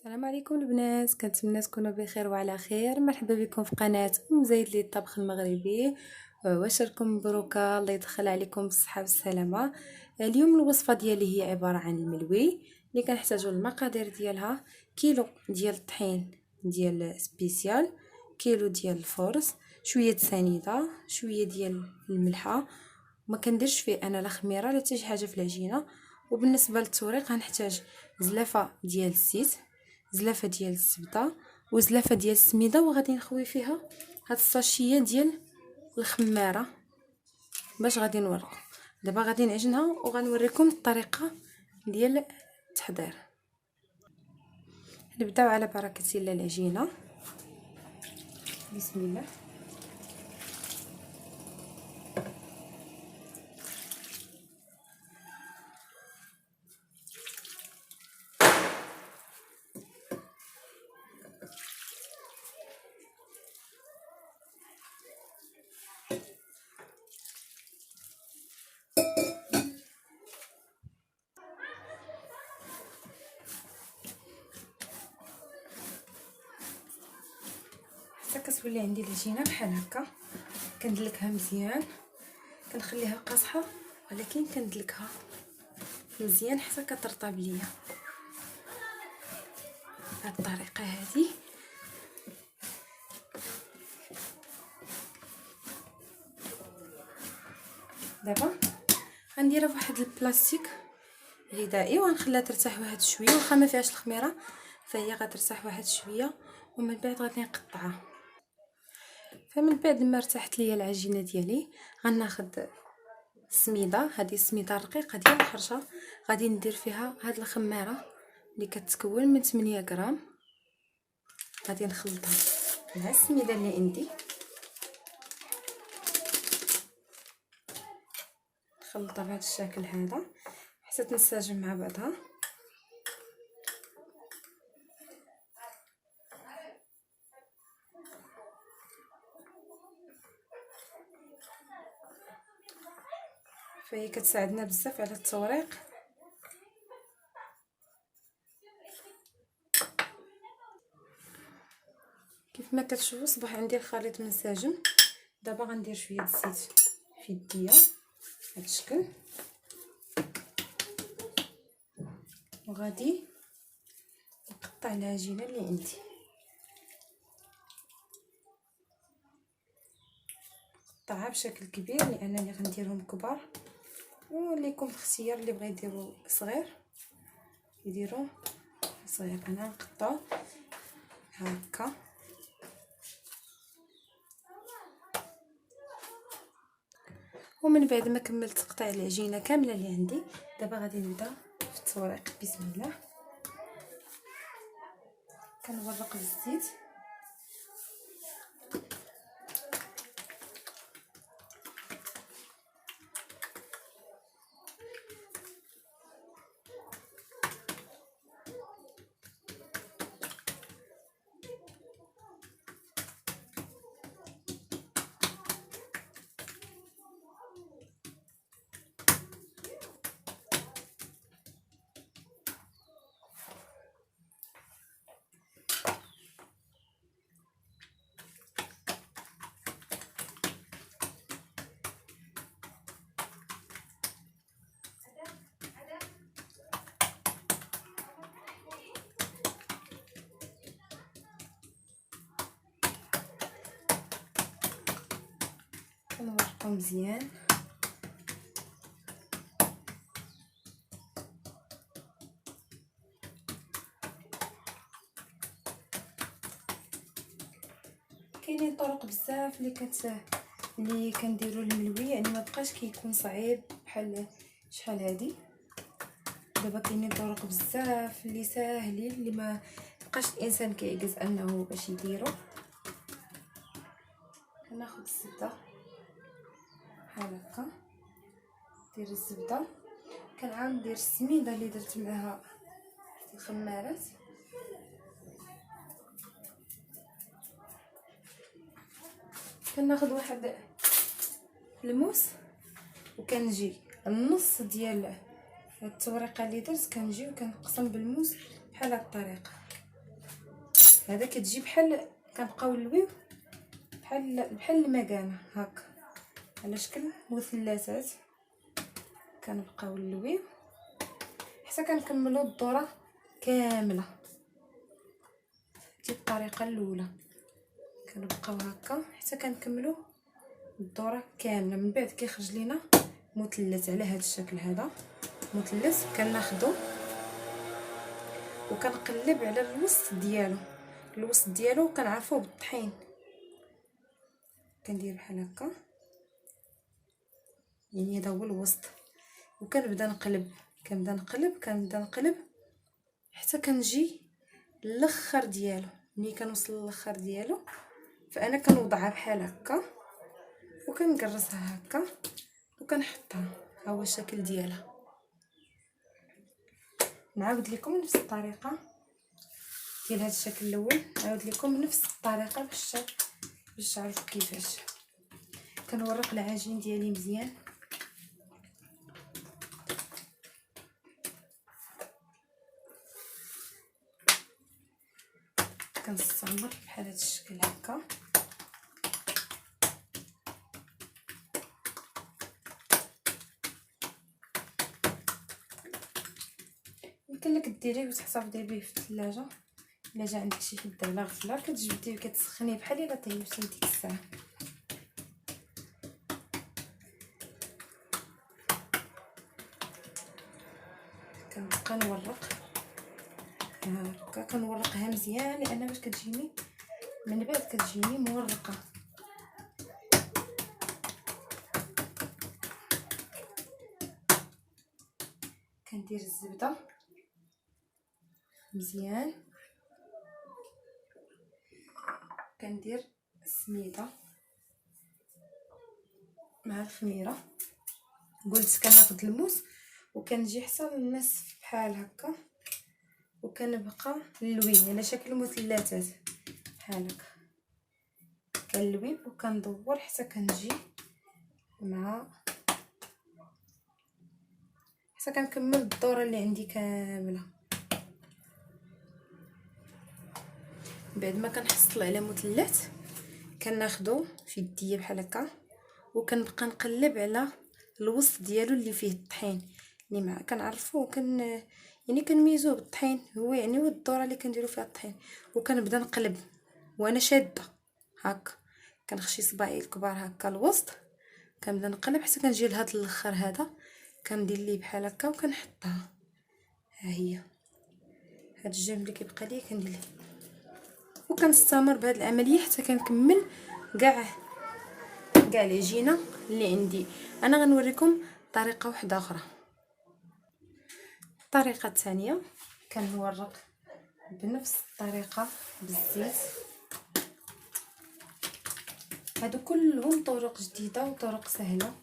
السلام عليكم البنات، كنتمنى تكونوا بخير وعلى خير. مرحبا بكم في قناه زايد لي الطبخ المغربي. واشركم مبروكه، الله يدخل عليكم بالصحه والسلامه. اليوم الوصفه ديالي هي عباره عن الملوي اللي كنحتاجوا المقادير ديالها: كيلو ديال الطحين ديال سبيسيال، كيلو ديال الفرص، شويه سنيده، شويه ديال الملحه. ما كنديرش فيه انا لا خميره لا حتى شي حاجه في العجينه. وبالنسبه للتوريق غنحتاج زلافه ديال الزيت، زلافه ديال الزبده، وزلافه ديال السميده، وغادي نخوي فيها هاد الساشيه ديال الخماره باش غادي نورقو. دابا غادي نعجنها وغنوريكم الطريقه ديال التحضير. نبداو على بركه الله العجينه. بسم الله. حتى كتولي عندي العجينه بحال هكا كندلكها مزيان، كنخليها قاصحه ولكن كندلكها مزيان حتى كترطب ليا بهذه الطريقه هذه. دابا غنديرها فواحد البلاستيك غذائي وغنخليها ترتاح واحد شويه، واخا ما فيهاش الخميره فهي غترتاح واحد شويه. ومن بعد غادي نقطعها. فمن بعد ما ارتاحت ليا العجينه ديالي غناخذ السميده، هذه السميده الرقيقه ديال الحرشه، غادي ندير فيها هاد الخماره اللي كتكون من 8 غرام. غادي نخلطها مع السميده اللي عندي، نخلطها بهذا الشكل هذا حتى تنسجم مع بعضها. فهي كتساعدنا بزاف على التوريق. كيف ما كتشوفوا صبح عندي الخليط منسجم. دابا غندير شويه الزيت في يديا بهذا الشكل، وغادي نقطع العجينه اللي عندي. نقطعها بشكل كبير لانني غنديرهم كبار، وليكم الاختيار اللي بغى يديروا صغير يديروا صغير. انا نقطعو هكا. ومن بعد ما كملت تقطيع العجينه كامله اللي عندي، دابا غادي نبدا في التوريق. بسم الله. كنغرق بالزيت، كنورقو مزيان. كاينين طرق بزاف اللي كنديروا الملوي، يعني ما بقاش كيكون صعيب بحال شحال هادي. دابا كاينين طرق بزاف اللي ساهلين، اللي ما بقاش الانسان كيعجز انه باش يديرو. كناخذ الزبده بحال هكا، ندير الزبده، كنعاود ندير السميده اللي درت معاها الخمارات، كناخذ واحد الموس، وكنجي النص ديال التوريقه اللي درت كنجي وكنقسم بالموس بحال هاد الطريقه. هذا كتجي بحال كنبقاو نلويو بحال المكانه هكا على شكل مثلثات. كنبقاو نلويو حتى كنكملوا الدوره كامله. دي الطريقه الاولى، كنبقاو هكا حتى كنكملوا الدوره كامله. من بعد كيخرج لينا مثلث على هذا الشكل، هذا مثلث كناخذو وكنقلب على الوسط ديالو. الوسط ديالو كنعرفوه بالطحين، كندير بحال هكا، يعني هذا هو الوسط. وكنبدا نقلب كنبدا نقلب حتى كنجي للاخر ديالو. ملي كنوصل للاخر ديالو فانا كنوضعها بحال هكا وكنقرصها هكا وكنحطها. ها هو الشكل ديالها. نعاود لكم نفس الطريقه ديال هذا الشكل الاول، نعاود لكم نفس الطريقه باش تعرفوا كيفاش. كنورق العجين ديالي مزيان، كنستعمر بحال هذا الشكل هكا. يمكن لك ديريه وتحتفظي به في الثلاجه. الا جا عندك شي حد على غفله كتجبديه كتسخنيه بحال الا طيبتي ديك الساعه. كنبقى نورق هكا، كنورقها مزيان لان باش كتجيني من بعد كتجيني مورقه. كندير الزبده مزيان، كندير السميده مع الخميره. قلت كناخذ الموس وكنجي حتى للنصف بحال هكا وكنبقى نلوي على شكل مثلثات بحال هكا. كنلوي وكندور حتى كنجي حتى كنكمل الدوره اللي عندي كامله. بعد ما كنحصل على مثلث كناخذو في يديا بحال هكا وكنبقى نقلب على الوسط ديالو اللي فيه الطحين اللي مع كنعرفوه يعني كنميزوه بالطحين. هو يعني هو الدوره اللي كنديروا فيها الطحين. وكنبدا نقلب وانا شاده هكا، كنخشي صباعي الكبار هكا الوسط، كنبدا نقلب حتى كنجي لهاد الاخر هذا كندير ليه بحال هكا وكنحطها. ها هي هاد الجنب اللي كيبقى ليا كندير ليه وكنستمر بهاد العمليه حتى كنكمل كاع العجينه اللي عندي. انا غنوريكم طريقه واحده اخرى. الطريقه الثانيه كنورق بنفس الطريقه بالزيت. هادو كلهم طرق جديده وطرق سهله.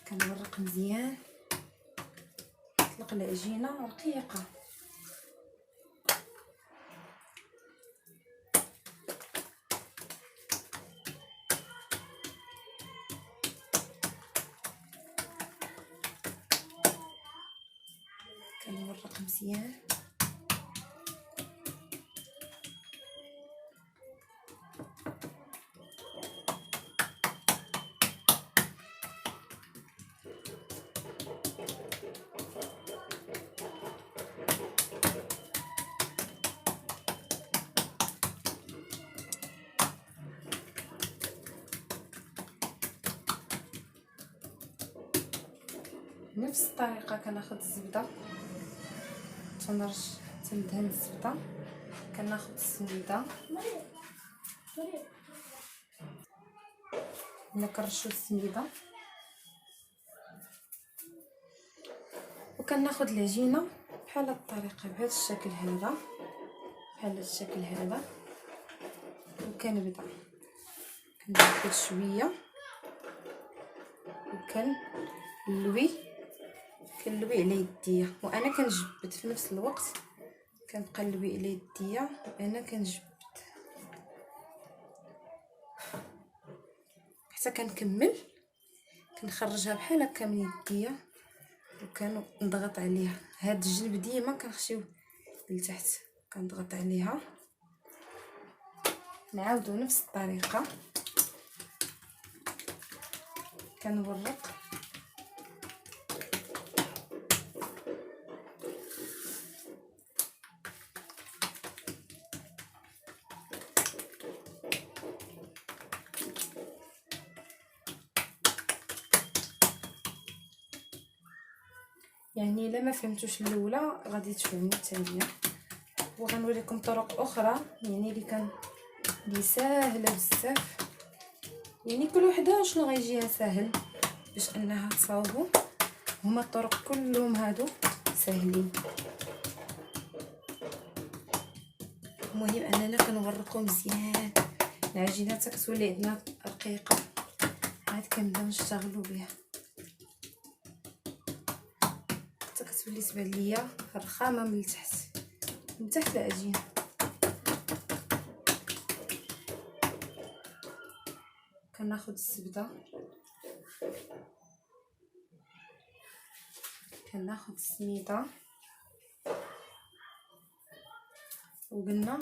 كنورق مزيان، نطلق العجينه رقيقه. كنورق مزيان نفس الطريقه. كناخذ الزبده تندهن الزبده، كناخذ السميده كنرشو السميده وكناخذ العجينه بحال هاد الطريقه بهذا الشكل هذا، بحال هاد الشكل هذا. وكنبدا كندير شويه وكنلوي على يديا وانا كنجبد في نفس الوقت. كنبقى نلوي على يديا وانا كنجبد حتى كنكمل. كنخرجها بحال هكا من يديا وكنضغط عليها. هاد الجنب ديما كنخشيو لتحت كنضغط عليها. نعاودو نفس الطريقه كنورق. يعني الا ما فهمتوش الاولى غادي تفهموا الثانيه، وغنوريكم طرق اخرى يعني اللي ساهله بزاف. يعني كل وحده شنو غيجيها ساهل باش انها تصاوبوا. هما الطرق كلهم هادو ساهلين. المهم اننا كنورقوا مزيان العجينه حتى كتولي عندنا رقيقه. عاد كنبداو نشتغلوا بها حتى كتولي تبان ليا رخامه من تحت العجينه. كناخذ الزبده، كناخذ السميده، وقلنا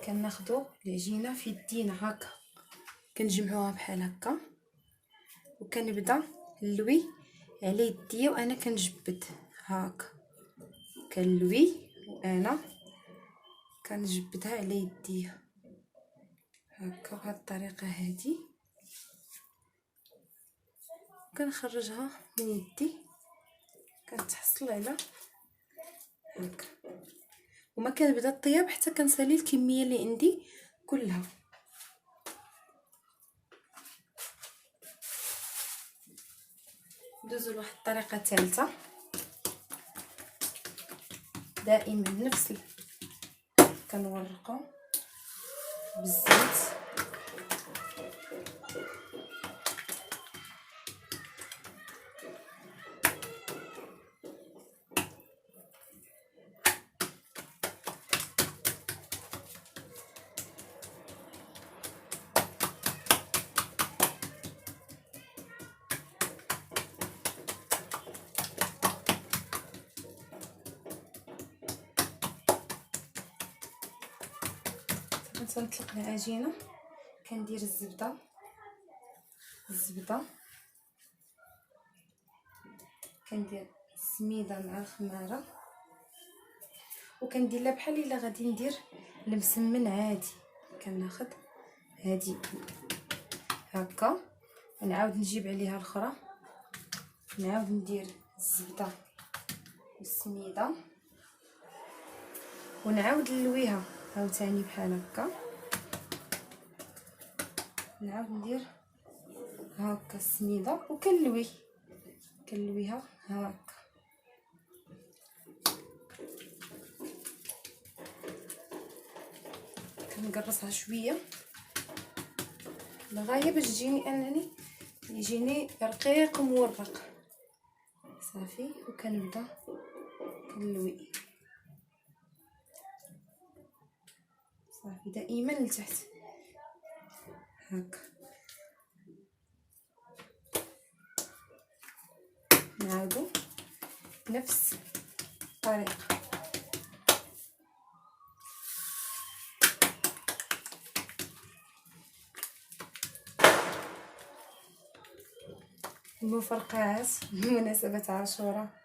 كناخذوا العجينه في يدينا هكا، كنجمعوها بحال هكا، وكنبدا نلوي على يديا وانا كنجبد هكا. كنلوي وانا كنجبدها على يديا هكا بهاد الطريقه هادي. كنخرجها من يدي كنتحصل على هكا، وما كنبدا الطياب حتى كنسالي الكميه اللي عندي كلها. ندوزو لواحد الطريقه ثالثه، دائما نفس كنورقو بالزيت. تنطلق العجينه كندير الزبده كندير السميده مع الخماره، وكندير لها بحال الا غادي ندير المسمن عادي. كناخذ هادي هكا ونعاود نجيب عليها الاخرى، نعاود ندير الزبده والسميده ونعاود نلويها عاوتاني بحال هكا. نعاود ندير هكا السميده كنلويها هكا. كنقرصها شويه لغايه باش تجيني يجيني رقيق ومورق صافي. وكنبدا كنلوي صافي دائما لتحت هكا. نعاودو نفس الطريقه. المفرقعات بمناسبه عاشوراء.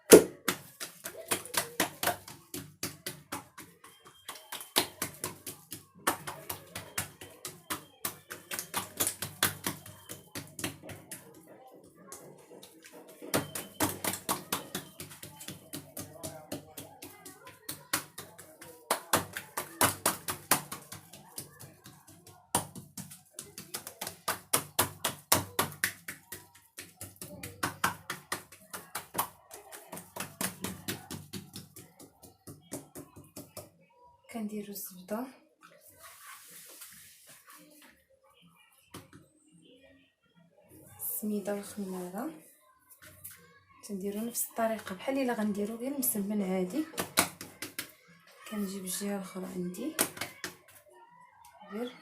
كنديرو الزبده السميده والخماره، تنديرو نفس الطريقه بحال الا غنديرو غير مسمن عادي. كنجيب الجهه الاخرى عندي غير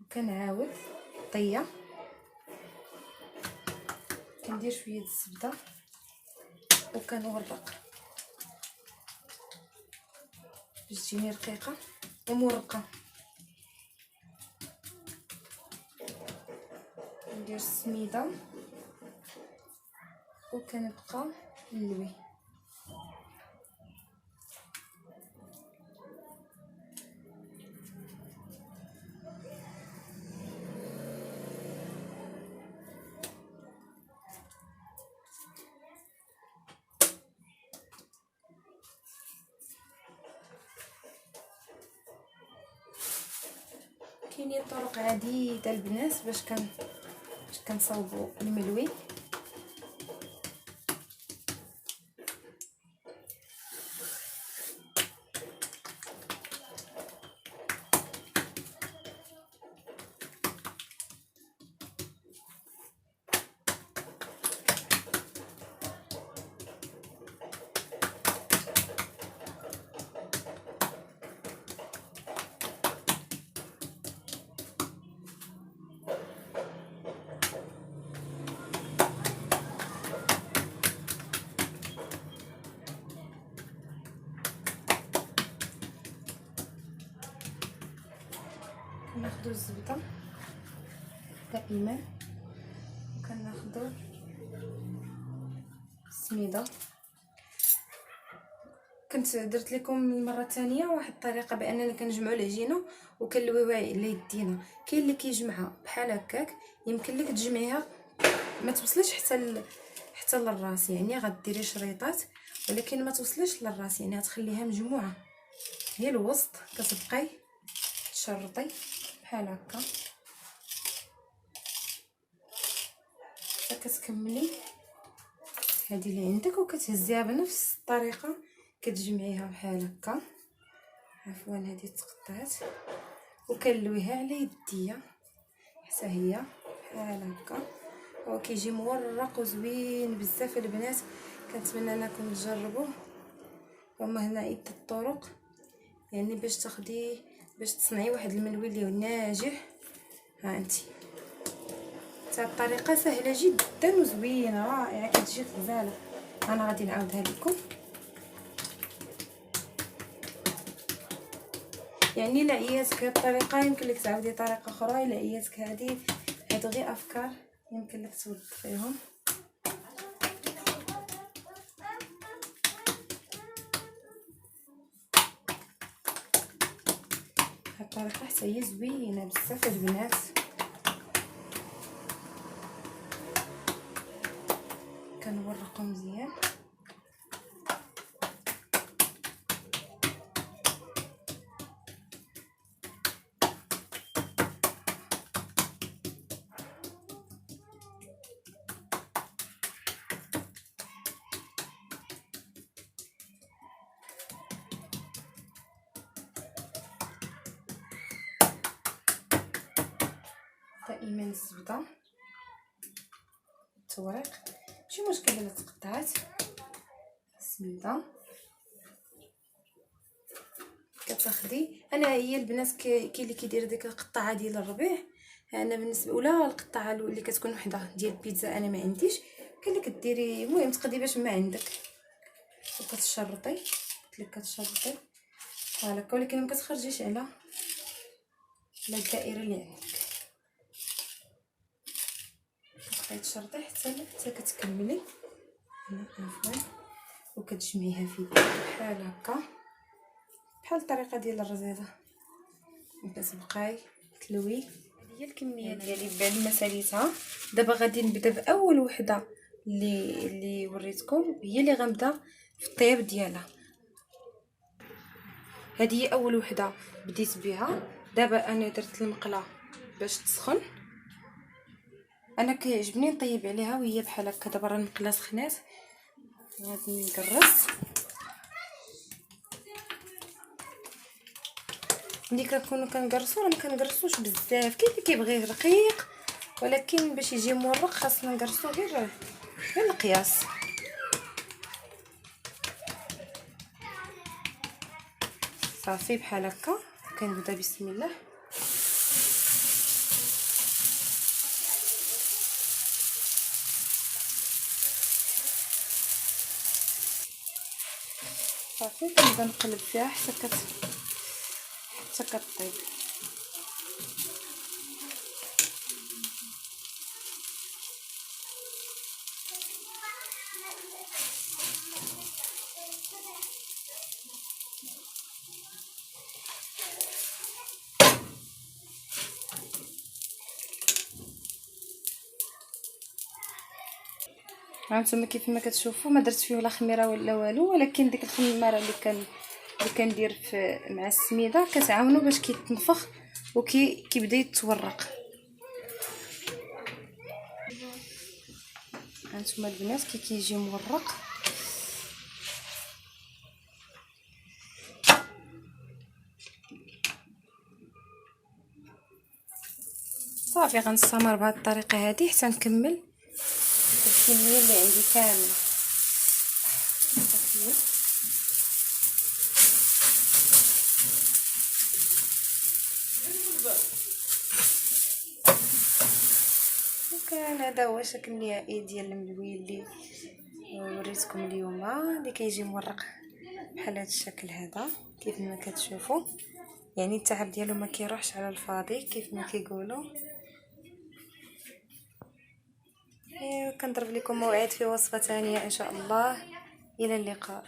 وكنعاود طيه. كندير شويه الزبده وكنورق باش تجيني رقيقه ومرقه. ندير السميده وكنبقى نلوي. كاينين طرق عديده البنات باش كنصاوبوا الملوي. كناخدو الزبده دائما، وكناخدو السميده. كنت درت لكم المره الثانيه واحد الطريقه باننا كنجمعوا العجينه وكنلويوها على يدينا. كاين اللي كيجمعها بحال هكاك، يمكن لك تجمعيها ما توصلش حتى للراس، يعني غديري شريطات ولكن ما توصلش للراس، يعني غتخليها مجموعه هي الوسط. كتبقاي تشرطي بحال هكا حتى كتكملي هذه اللي عندك، وكتهزيها بنفس الطريقه كتجمعيها بحال هكا. عفوا هذه تقطعت، وكنلويها على يديا حتى هي بحال هكا. هو كيجي مورق وزوين بزاف البنات، كنتمنى انكم تجربوه. هما هنا عده الطرق يعني باش تصنعي واحد الملوي اللي ناجح. ها انتي حتى الطريقه سهله جدا وزوينه رائعه، كتجي غزاله. انا غادي نعاودها لكم. يعني الا عياتك هاد الطريقه يمكن لك تعاودي طريقه اخرى، الا عياتك هادو غير افكار يمكن لك توظفيهم. هاد الطريقه حتى هي زوينه بزاف البنات. كنورقو مزيان. دائما الزبده التوريق ماشي مشكل الا تقطعات. السميده كتاخدي، انا هي البنات كاين اللي كيدير ديك القطعه ديال الربيع، انا بالنسبه ولا القطعه اللي كتكون وحده ديال البيتزا انا ما عنديش. كاين اللي كديري المهم تقدي باش ما عندك وكتشرطي. قلت لك كتشرطي بحال هكا، ولكن ما كتخرجيش على الدائره اللي عندك. كتبقاي تشرطي حتى كتكملي عفوا، وكتجمعيها في يدك بحال هكا بحال الطريقه ديال الرزيزه. كتبقاي تلوي. هذه هي الكميه ديالي بعد ما ساليتها. دابا غادي نبدا باول وحده اللي وريتكم، هي اللي غنبدا في الطياب ديالها. هذه هي اول وحده بديت بها. دابا انا درت المقله باش تسخن. انا كيعجبني نطيب عليها وهي بحال هكا. دابا راه المقله سخنات، غادي نكرس. ملي كنكونوا كنقرصوا راه ما كنقرصوش بزاف. كاين اللي كيبغيه رقيق، ولكن باش يجي مورق خاصنا نقرصوا غير القياس. صافي بحال هكا. كنبدا بسم الله. صافي كنبدا نقلب فيها حتى كطيب. هانتوما كيف ما كتشوفوا ما درت فيه لا خميره ولا والو، ولكن ديك الخميره اللي كندير مع السميده كتعاونو باش كيتنفخ كيبدا يتورق. هانتوما البنات كيجي مورق. صافي غنستمر بهذه الطريقه هذه حتى نكمل الكميه اللي عندي كامله. كان هذا هو شكل النهائي ديال الملوي اللي وريتكم اليوم، اللي كيجي مورق بحال هذا الشكل هذا كيف ما كتشوفوا. يعني التعب ديالو ما كيروحش على الفاضي كيف ما كيقولوا. كنضرب لكم موعد في وصفه ثانيه ان شاء الله. الى اللقاء.